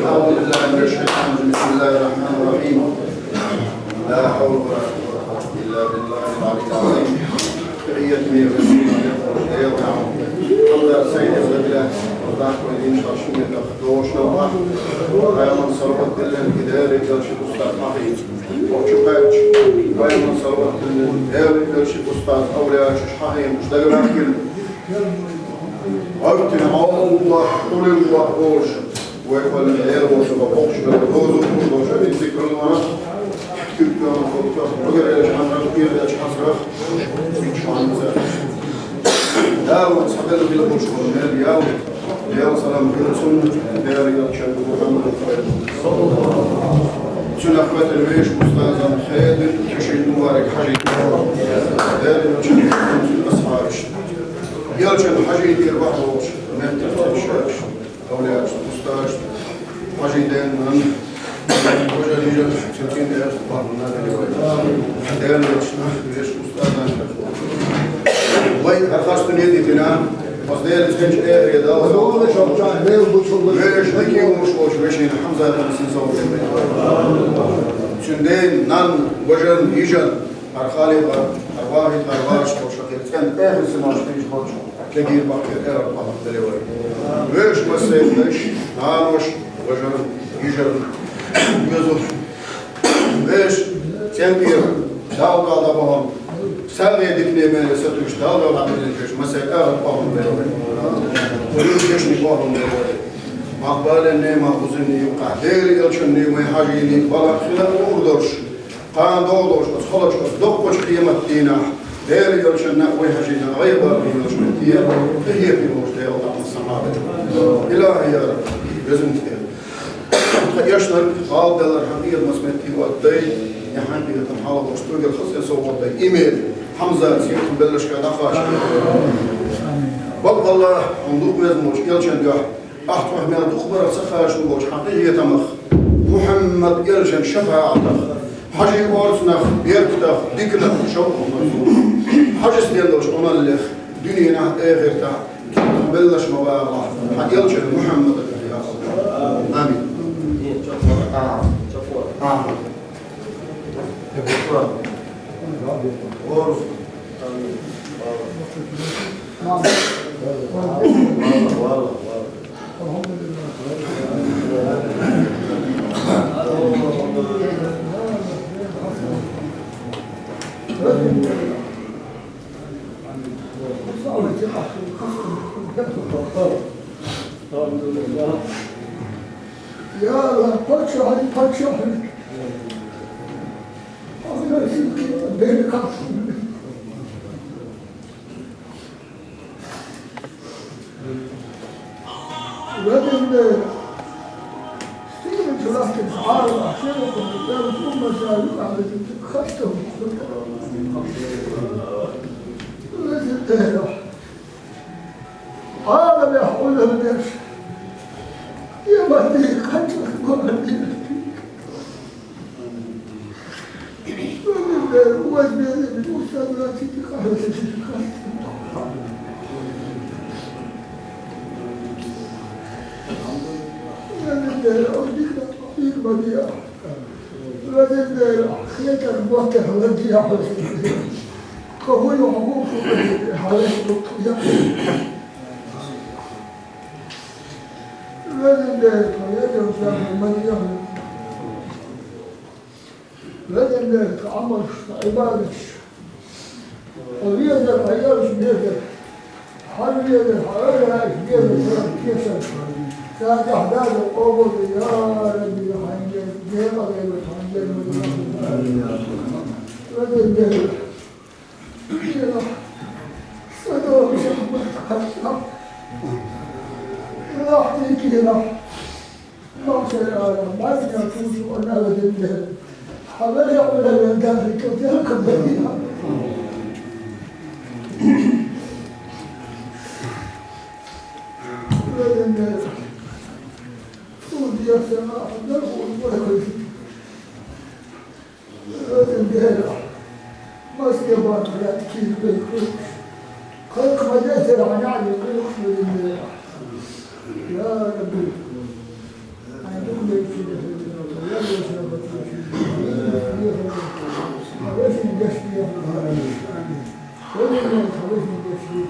أعوذ بالله من الشيطان الرجيم بسم الله الرحمن الرحيم لا حول ولا قوة إلا بالله العلي العظيم تحية من الرسول الله سيد الله وذاك ولين شاشمي الأخدوش نوع ويمن صلوات الكداري يلشي أستاذ محيط وشباج ويمن صلوات الكداري يلشي أستاذ أولياء شحاين مشتاق باكل وقتنا الله طول الله بوش ويقول العيال وشبه بوش بالغوز وبوش ذكر الله تكتب وقال يا شحان رجل يا شحان صرخ شحان داود صحبه بلا بوش والمال يا سلام كلسون دار يا شيخ محمد شنو اخوات الويش استاذ خالد حشيد مبارك حجي دار يا شيخ الاصحاب يا شيخ حجي دير بحروش ما تفتش اولاد استاذ حجي دين وجل يجل تلكين دار بعضنا دار يا شيخ استاذ وين اخذت يدي فينا وصدير تكنش ايه يا داود والله شرطان ليه وبتشوف ليش ذكي ومش ماشي حمزه مسنسو شندين نان وجن يجن ارخالي ارواحي ارواش وشقير كان اخر سماش فيش باش تلاقي باكر ارب الله دلوي ليش مسيت ليش نانوش وجن يجن يوسف ليش تنبير داود على بهم سامي ديكني من ستوش داود ولا عملين كش مسيت ارب بهم دلوي وليش كشني بهم دلوي مقبال النعمة وزني يقع ديري يلشني ويحاجيني بلا خلال وردرش قان دولوش أصخلش أصدقوش قيمة دينا ديري يلشني ويحاجينا غير باري يلشني تIera هي في موجة الله السماوات إلهي يا رب لازم تير يشنر قال دل الحمية مسمتي وقتي يحنبي تنحال وشتوغي الخصيص وقتي إيميل حمزة سيكون بلش كنخاش بقى الله عندوك يزموش يلشن أحطوح من الدخبر سخاش نقول حقيقية تمخ محمد يلجن شفاعتك حاجي أورثنخ بيركتخ ديكنخ شوق حاجي سيندوش أمالخ دنيا آخرتها بلش مواقع حق يلجن محمد يا الله آمين أورث يا الله بتشهري أنا سيكي بينك ولكن سيدي جلالة الحارة عشيركم قدام ثم سألوا على خشتهم ولكن تهرح قال بيحقول لهم ليش يا مهدي خشتك مهدي هو بيدي بالمستوى التي تخرج بديع لازم خيط الوقت بديع قوي وحقوق حالات الطيب لازم يجب المديع لازم عمل عبادة ويجب العيال بيجب حل يجب الحرارة بيجب كيسر كانت أحداث القبض يا ربي حنجل جيبا غير حنجل ودن جيبا كيلا صدوك شحبت خشب راحتي كيلا ما شاء ما يكون وانا ودن جيبا حبالي أولا من داخل كثير كبيرها ودن جيبا يا سماء نقول ولا لازم بهذا ما سيبان لا تكيل بالكل خلق مجاسر عن يعني خلق من يا ربي عندكم بيت كده يا بيت خلاص نجسدي خلاص نجسدي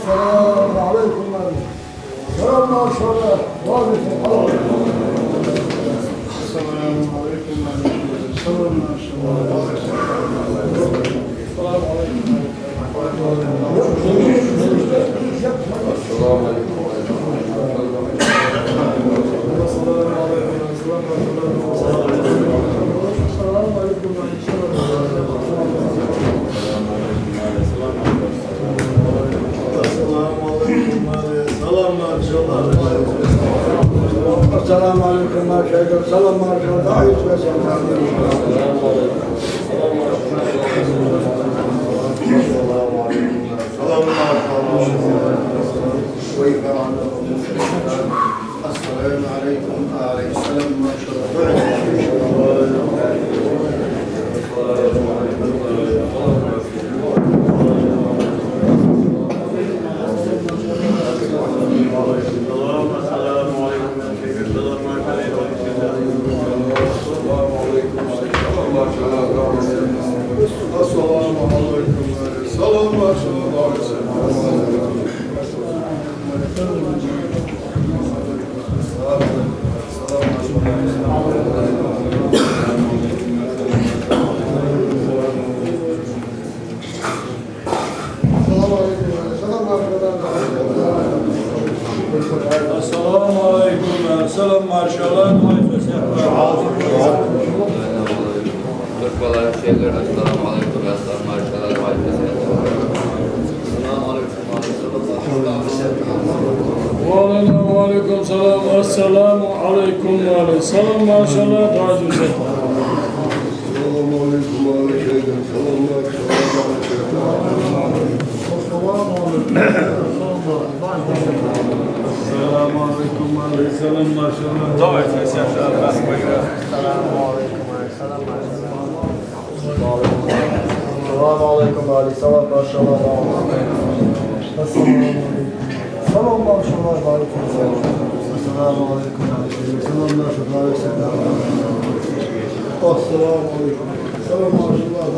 السلام عليكم سلام ما شاء الله السلام عليكم سلام ما شاء الله السلام عليكم السلام عليكم ما شهد السلام ما شهد عيش وسلام السلام عليكم عليه السلام ما شاء السلام عليكم صلى الله عليه وسلم. السلام عليكم. السلام عليكم.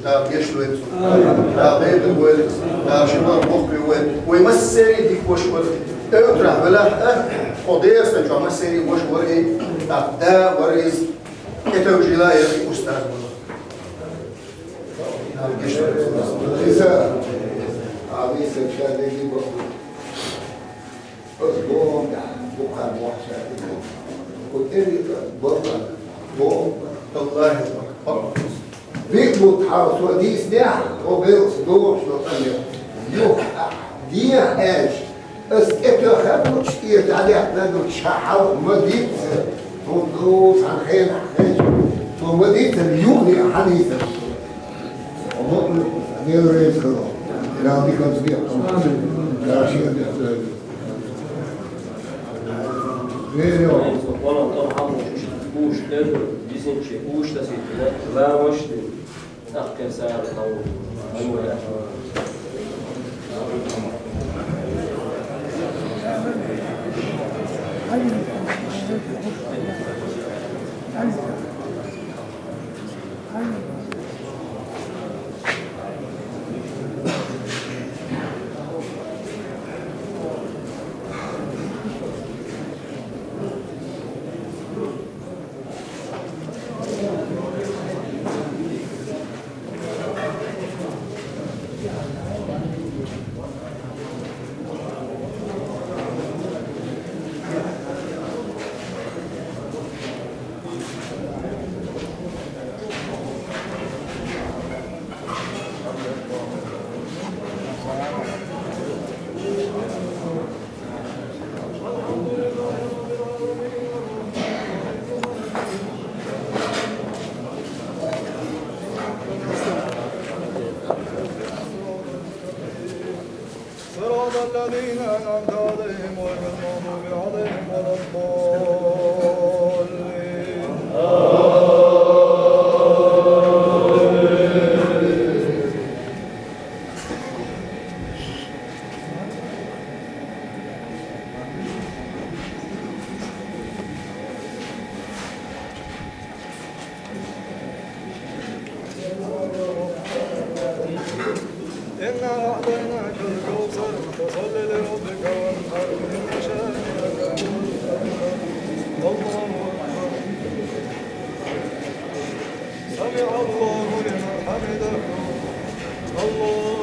يشلوت غير الولد شباب مخبي ولد ويمسري ديك وش ولد أوتره ولا قديس نجوا مسري وش ولد دا وريز كتوجيلا يبي أستاذ إذا عميس الشادي أسبوع بقى وحشة قلت لي برا بوم الله أكبر بيت متحرس ودي سلاح وبيرس دوش لطنيا يوح دي ايش اسكتو خبوش كيرت عليها لانو تشحر مديت تنقوص عن خير حاج ومديت اليوني حديثا ومؤمن غير رئيس كرام لا دي كان سبيع لا شيء غير يوم Ona tamo uš tedu, dizinče uš da si ne zamošti. Nakon se ja na uvu. الذين أنعمت عليهم غير المغضوب عليهم ولا الضالين إنا أعطيناك الكوثر فصل لربك وانحر إن شانئك الله أكبر سمع الله لمن حمده الله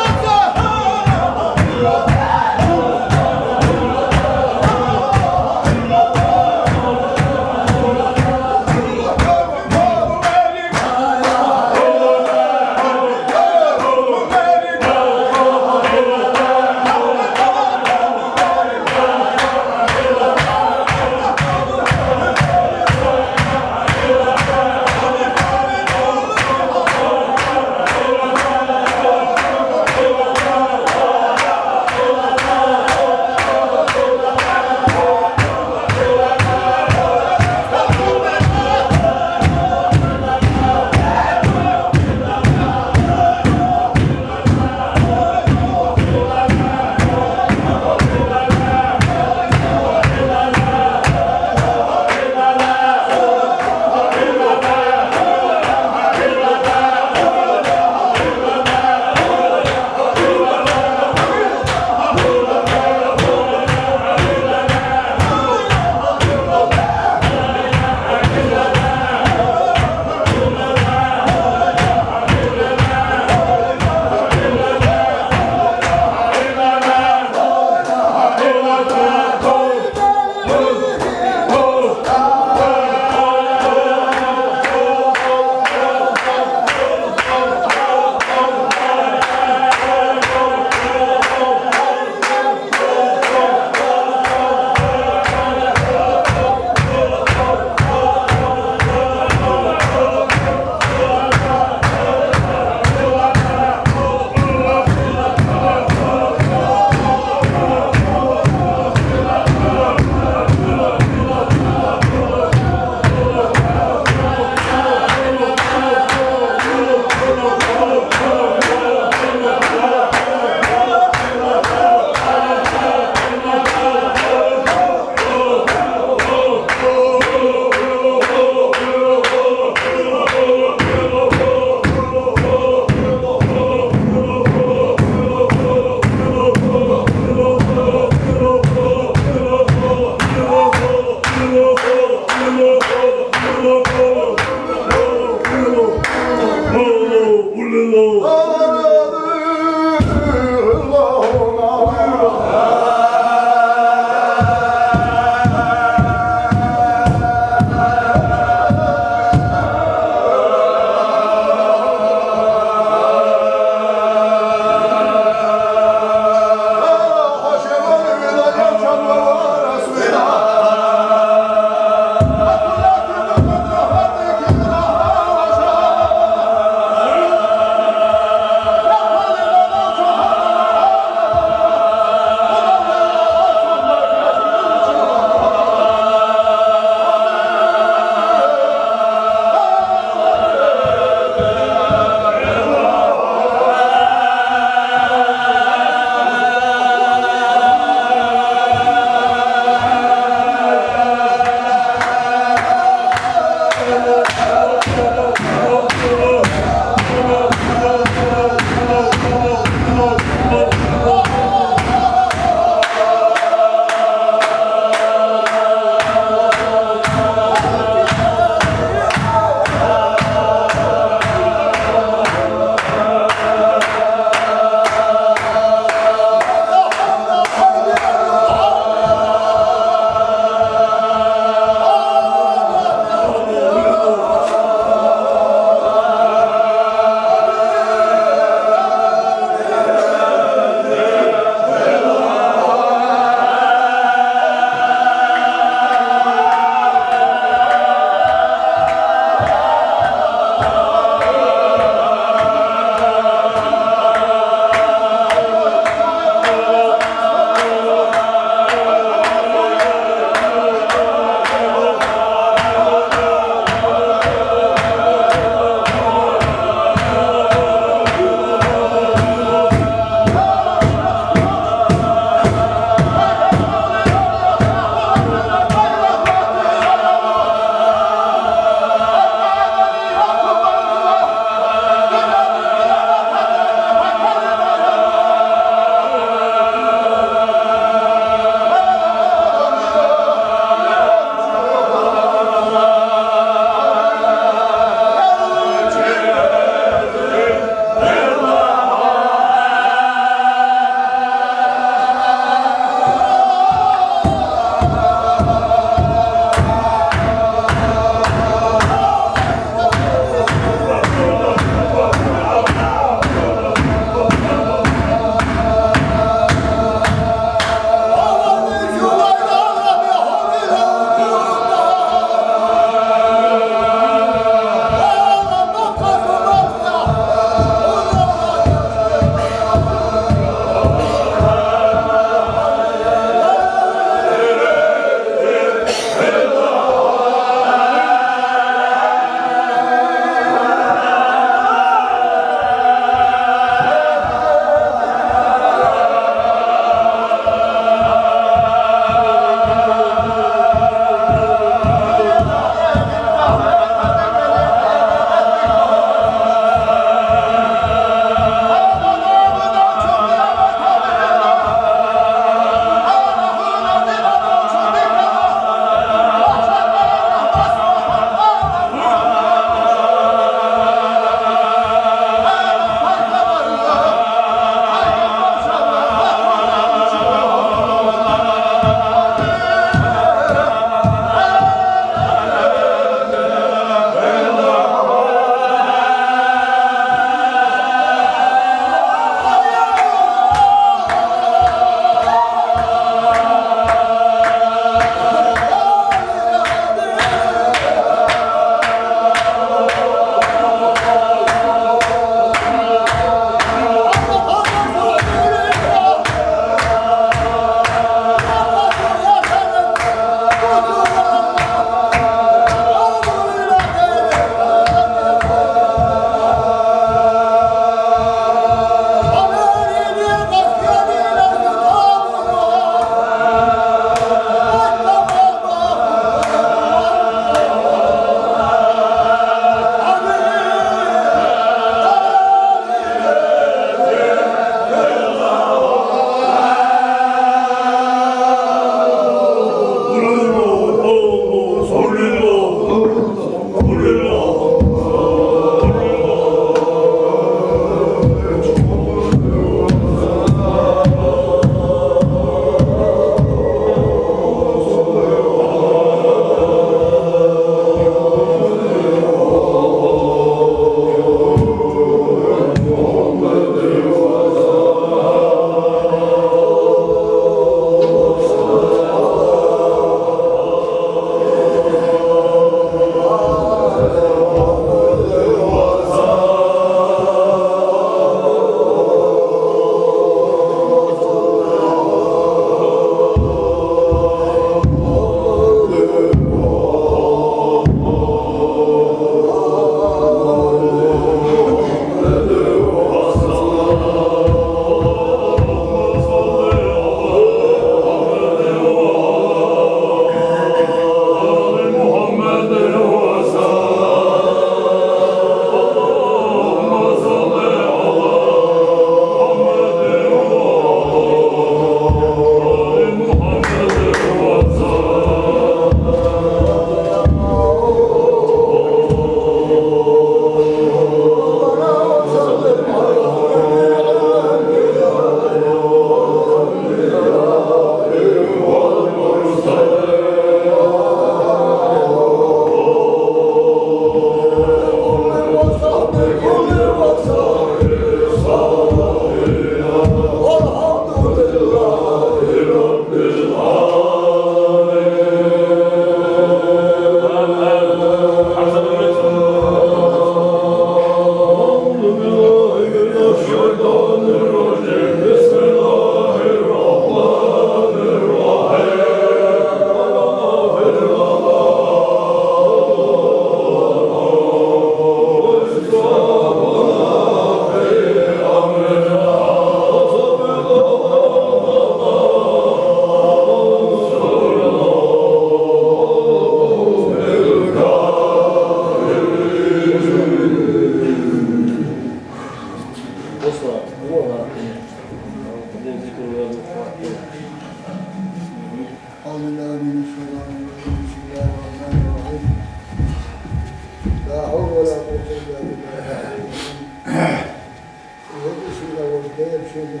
شيء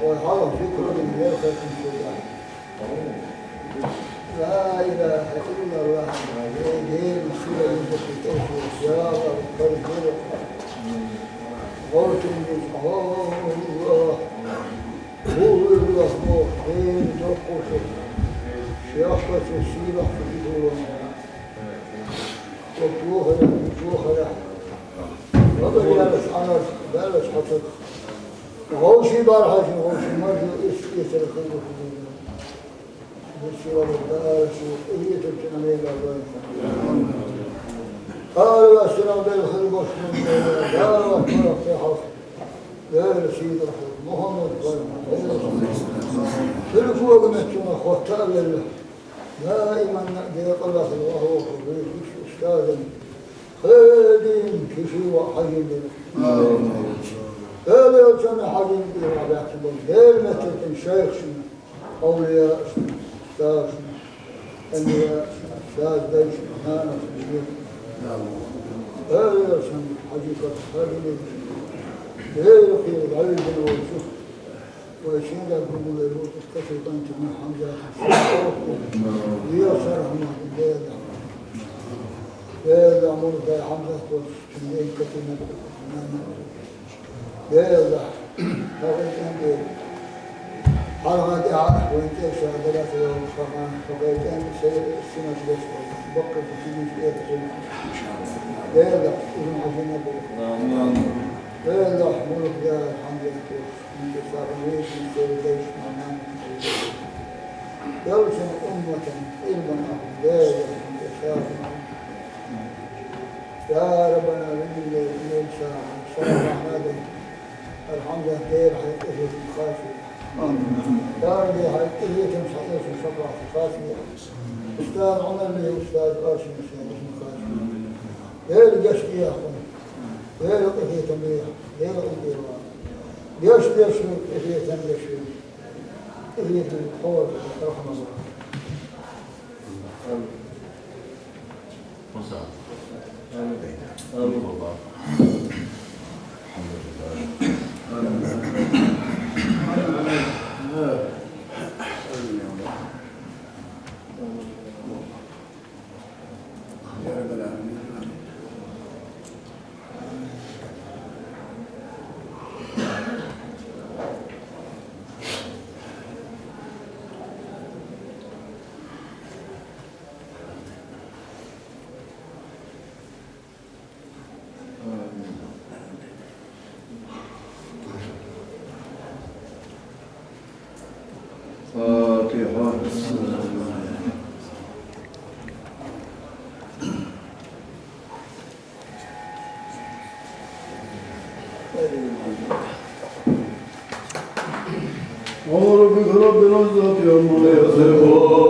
وهذا فكر من يرخص الشيطان لا إله إلا الله غير سورة المسكتة والسياق والقلب قلت الله هو الله غير تقوش شياخة السيرة في الدولة وطوخة وضع يالس عناس بالس حطك غوشي بارحاش غوشي مرجو يسر خلق بالسيرة بالبالس وإيه تبتنى ليلة قالوا السلام بالخلق والسلام قالوا أكبرك في حق غير سيد محمد سلفوا وقمتنا خوتاء لله دائما نأدي الله وهو أستاذا خادم كشي وحجم هذا يسمى حجم بما بيحسبون غير مثل شيخ أولياء أستاذ أنبياء أستاذ ديش مهانة هذا يسمى حقيقة خادم غير خير العلم والشيخ ويشهد أبو الوت كثير كنت من حمزة ليصرهم هذا مرضى حمزة والشمعين كثير من هذا فقيتين حرغة دعاء وانتهى شهادات يوم الخمان فقيتين السنة بس بقى في سنة هذا ابن عزيز هذا ملك دار حمزة من تصاريح من سيديش معناه دوشا أمة إلما أهدايا من تصاريح يا ربنا لله الليل ساعة هذا الحمد لله دير حيث الخاشي يا ربي حيث تمسحيش الصبح الخاشي أستاذ عمر لي أستاذ قاسم الخاشي دير قشتي يا أخوان دير قشتي تنبيه دير قشتي ليش إذا تنبش إذا الحوار رحمه الله آمين وربك رب العزة عما يصفون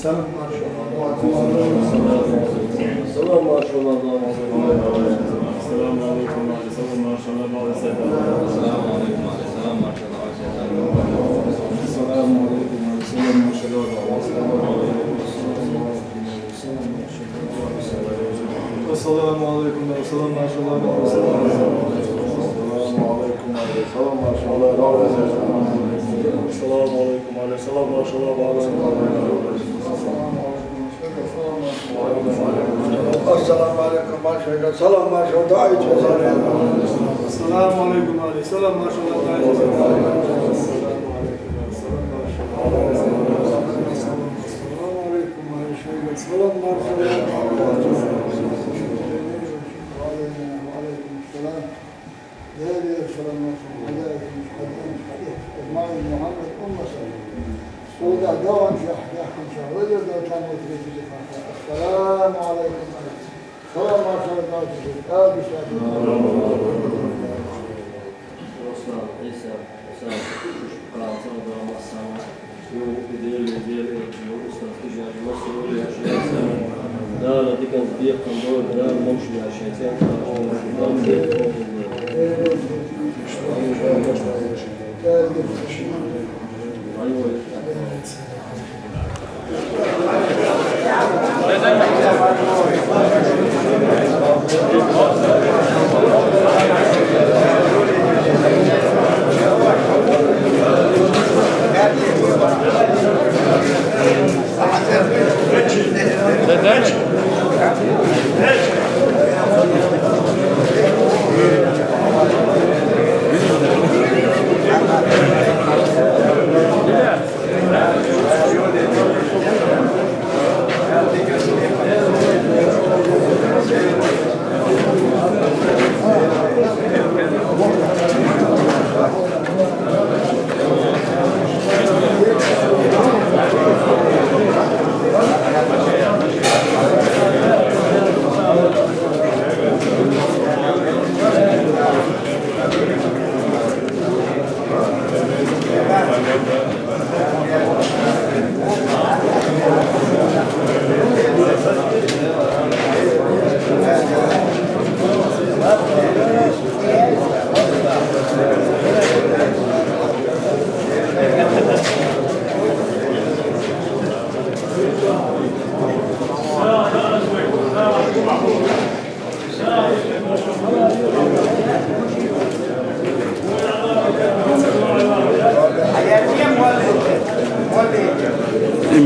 السلام ما شاء الله. السلام ما شاء الله. السلام عليكم السلام ما شاء الله. السلام عليكم السلام ما شاء الله. السلام عليكم السلام ما شاء الله. السلام عليكم السلام ما شاء الله. السلام عليكم السلام ما شاء الله. السلام عليكم السلام ما شاء الله. السلام عليكم ما شاء الله. السلام ما شاء الله. السلام عليكم السلام ما شاء الله. السلام ما شاء الله. السلام عليكم. السلام ما شاء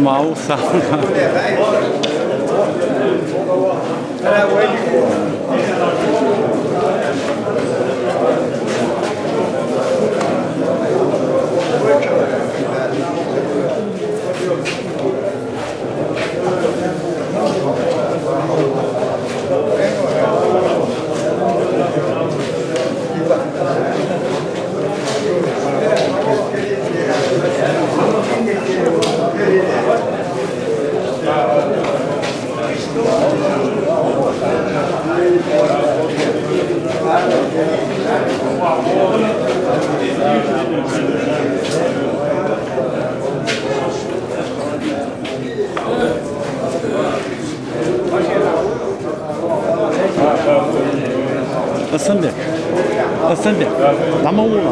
mau sana. Ascende. La mão uma.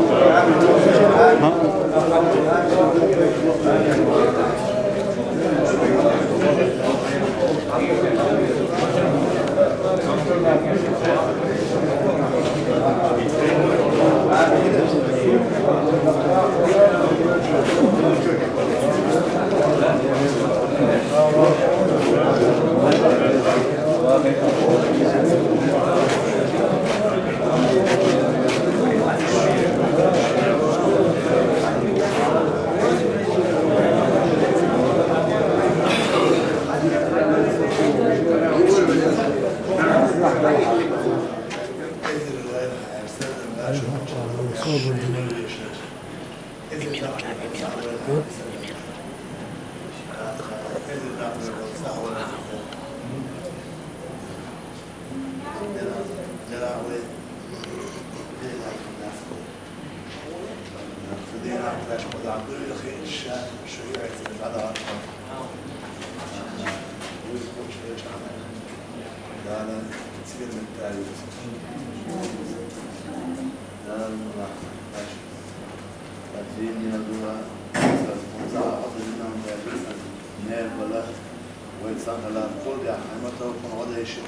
وإنسان لا نقول يا حمد وكون هذا الشيء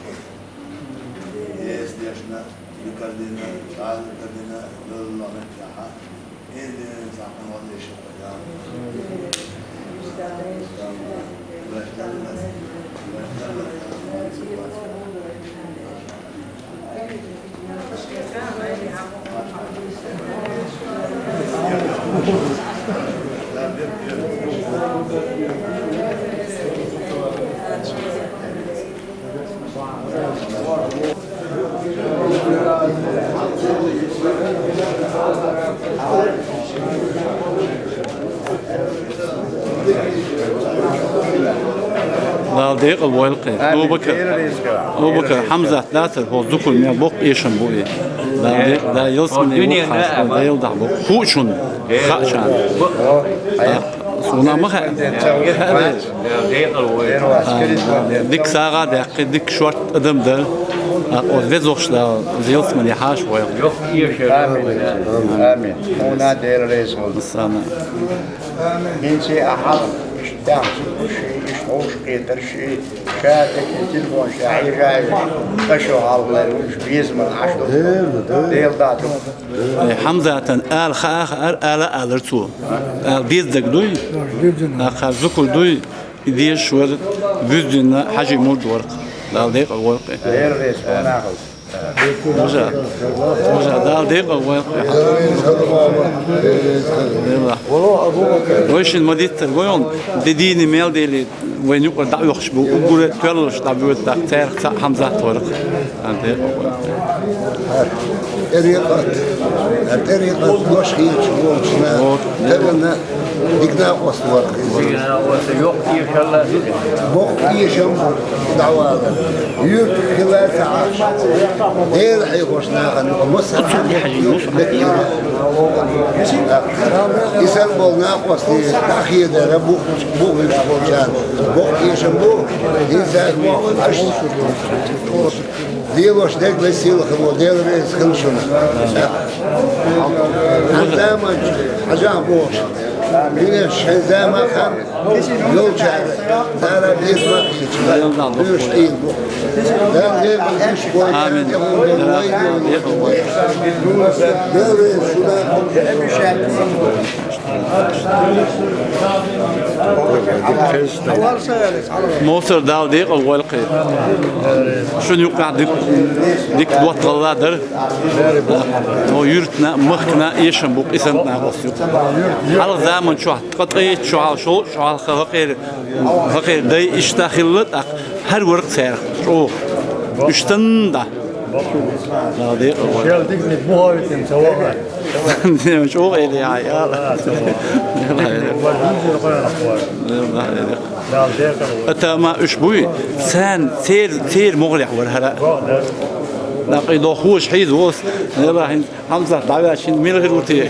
يس ديشنا يكردنا تعال كردنا لله نتاعها إن إنسان هذا الشيء يا لا دقيقة الوالقي أبو بكر حمزة ثلاثة هو ذكر من بوق إيشن بوي لا يلسمني لا يلدع بوق خوشون خاشان سونا مخ ديك ساعة ديك شورت أدم ده وزوجش ده يلسمني حاش ويا آمين هنا دير رزق السلام إنسي أحد دام شيء يشوش قدر شيء شاتك التلفون شاعي جاي أشو الله وش بيزمن عشرة ديل داتو حمزة آل خاخ آل رتو آل بيزدك دوي آخر ذكر دوي ديش شوال بيزدنا حاجة مرد ورق لا ديق الورق دير رزق ناخذ وجا دال ديق الورق وش المديت الويون ديني ميل ديلي وين يقول دعوة خشبو وقول تولش دعوة تاير حمزة ورق ديق الطريقة مش هي شو تبنا ديكنا وصور بوق يشم دعوة يور خلال ساعة دير حيخشنا خن مصر إنسان بولنا وصلي أخير ده بوق الشان بوق يشم بوق إنسان أش ديلوش ديك بسيل خمو ديل رئيس خلشنا عندما حجام بوش ليش عندما خم يوجع دار بيت ما بيش تين دار غير مش بوي آمين موسر دال ديق الوالقي شنو يوقع ديك دوت الله در هو يرتنا مخنا يشم بوق اسمنا وصيو على زمان شو قطعي شو على شو على خير داي اشتخلت هر ورق سير شو اشتندا لا ديق ديك نبوها سواها شو غيري يا أنت ما أشبوي سان ثير مغلق ورهلا لقي دوخوش حيد وص يلا حمزة دعوة عشان مين غير وتي